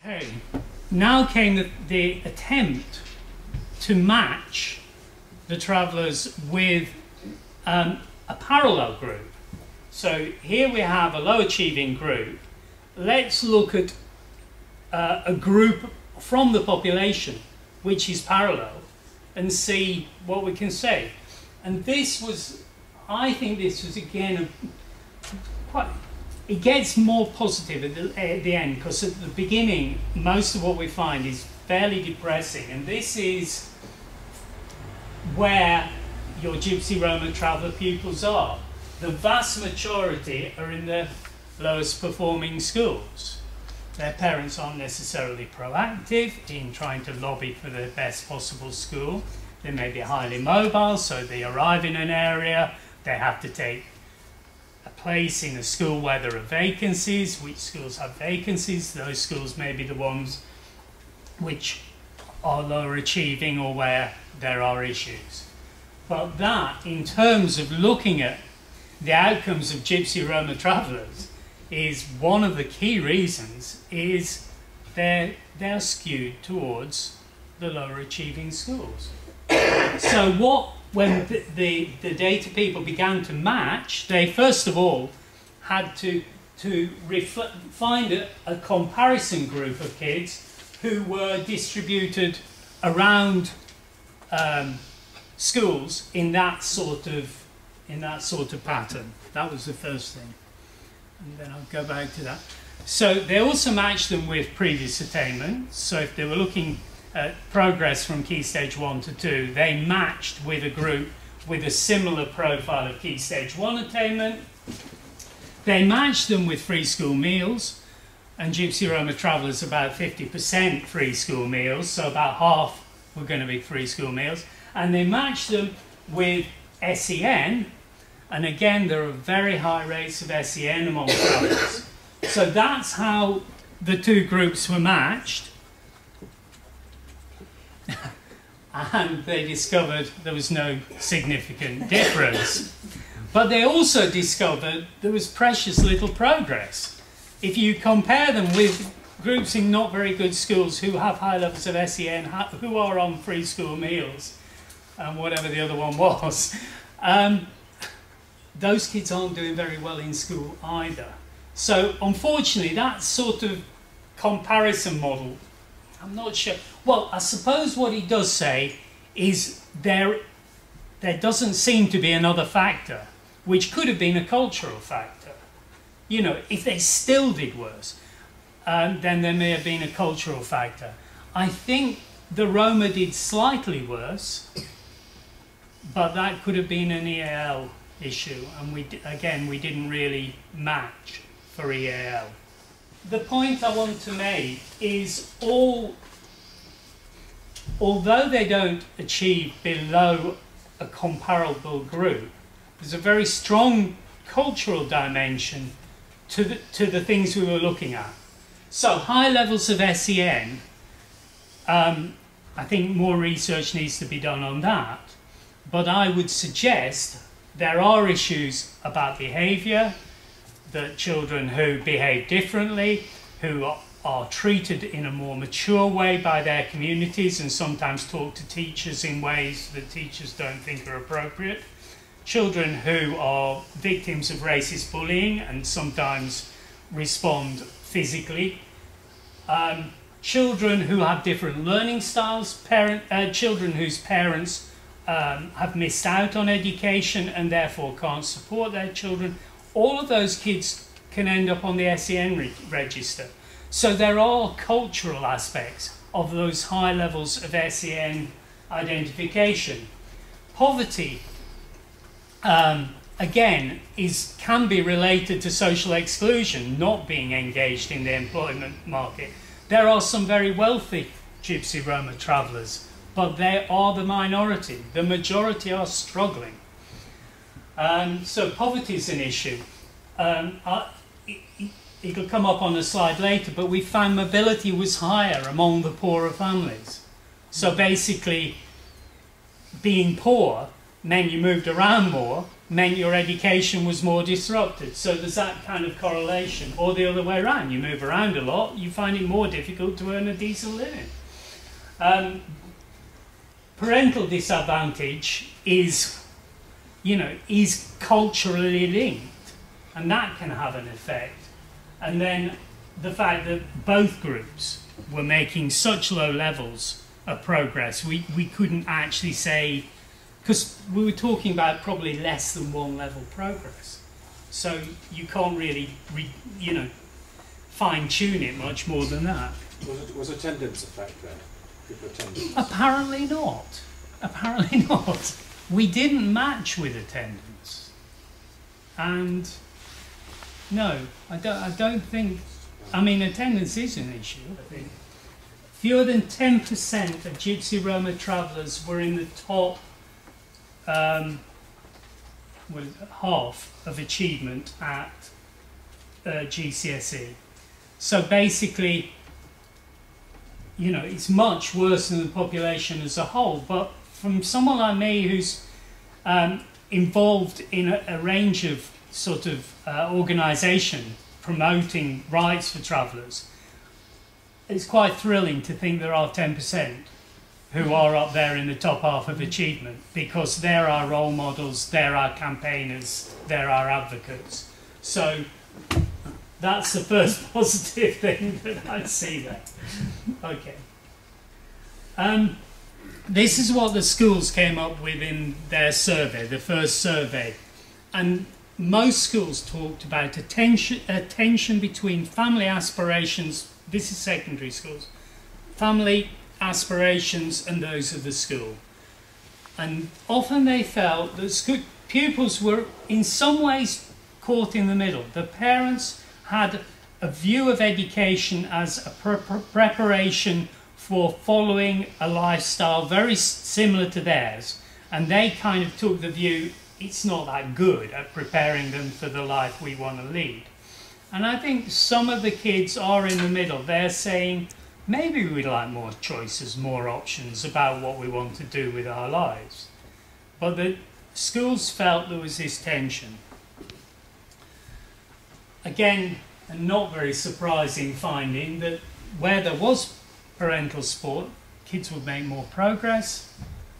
Okay, now came the attempt to match the travellers with a parallel group. So here we have a low achieving group. Let's look at a group from the population which is parallel and see what we can say. And this was, I think this was again quite, it gets more positive at the end, because at the beginning most of what we find is fairly depressing, and this is where your Gypsy Roma traveller pupils are. The vast majority are in the lowest performing schools. Their parents aren't necessarily proactive in trying to lobby for the best possible school. They may be highly mobile, so they arrive in an area, they have to take a place in a school where there are vacancies. Which schools have vacancies? Those schools may be the ones which are lower achieving or where there are issues. But that, in terms of looking at the outcomes of Gypsy Roma travellers, is one of the key reasons is they're skewed towards the lower achieving schools. So when the data people began to match, they first of all had to find a comparison group of kids who were distributed around schools in that sort of pattern. That was the first thing. And then I'll go back to that. So they also matched them with previous attainment. So if they were looking at progress from Key Stage 1 to 2, they matched with a group with a similar profile of Key Stage 1 attainment. They matched them with free school meals, and Gypsy Roma travellers about 50% free school meals, so about half were going to be free school meals. And they matched them with SEN, and again there are very high rates of SEN among travellers. So that's how the two groups were matched. And they discovered there was no significant difference. But they also discovered there was precious little progress. If you compare them with groups in not very good schools who have high levels of SEN, who are on free school meals, and whatever the other one was, those kids aren't doing very well in school either. So unfortunately that sort of comparison model, I'm not sure. Well, I suppose what he does say is there doesn't seem to be another factor, which could have been a cultural factor. You know, if they still did worse, then there may have been a cultural factor. I think the Roma did slightly worse, but that could have been an EAL issue, and we didn't really match for EAL. The point I want to make is although they don't achieve below a comparable group, there's a very strong cultural dimension to the things we were looking at. So high levels of SEN, I think more research needs to be done on that, but I would suggest there are issues about behaviour, that children who behave differently, who are treated in a more mature way by their communities and sometimes talk to teachers in ways that teachers don't think are appropriate, children who are victims of racist bullying and sometimes respond physically, children who have different learning styles, children whose parents have missed out on education and therefore can't support their children. All of those kids can end up on the SEN register. So there are cultural aspects of those high levels of SEN identification. Poverty, again, can be related to social exclusion, not being engaged in the employment market. There are some very wealthy Gypsy Roma travellers, but they are the minority. The majority are struggling. So poverty is an issue. It'll come up on a slide later, but we found mobility was higher among the poorer families. So basically, being poor meant you moved around more, meant your education was more disrupted. So there's that kind of correlation. Or the other way around, you move around a lot, you find it more difficult to earn a decent living. Parental disadvantage is, is culturally linked, and that can have an effect. And then the fact that both groups were making such low levels of progress, we couldn't actually say, because we were talking about probably less than one level progress. So you can't really, fine-tune it much more than that. Was attendance a factor? People attendance? Apparently not. Apparently not. We didn't match with attendance. And no, I don't think, I mean, attendance is an issue, I think. Fewer than 10% of Gypsy Roma travellers were in the top half of achievement at GCSE. So basically, it's much worse than the population as a whole. But from someone like me who's involved in a range of sort of organisation promoting rights for travellers, it's quite thrilling to think there are 10% who are up there in the top half of achievement, because they're our role models, they're our campaigners, they're our advocates. So that's the first positive thing that I see there. Okay. This is what the schools came up with in their survey, the first survey. And most schools talked about a tension between family aspirations, this is secondary schools, family aspirations and those of the school. And often they felt that pupils were in some ways caught in the middle. The parents had a view of education as a preparation for following a lifestyle very similar to theirs, and they kind of took the view it's not that good at preparing them for the life we want to lead. And I think some of the kids are in the middle. They're saying, maybe we'd like more choices, more options about what we want to do with our lives. But the schools felt there was this tension. Again, a not very surprising finding that where there was parental support, kids would make more progress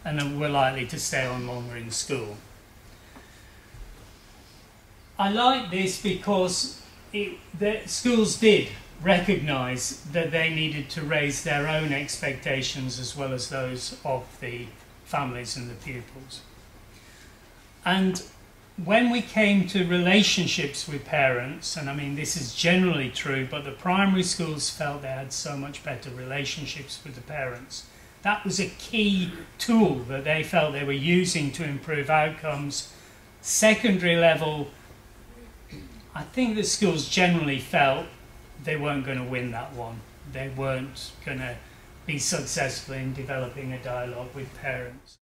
and were likely to stay on longer in school. I like this because the schools did recognise that they needed to raise their own expectations as well as those of the families and the pupils. And when we came to relationships with parents, and I mean this is generally true, but the primary schools felt they had so much better relationships with the parents. That was a key tool that they felt they were using to improve outcomes. Secondary level, I think the schools generally felt they weren't going to win that one. They weren't going to be successful in developing a dialogue with parents.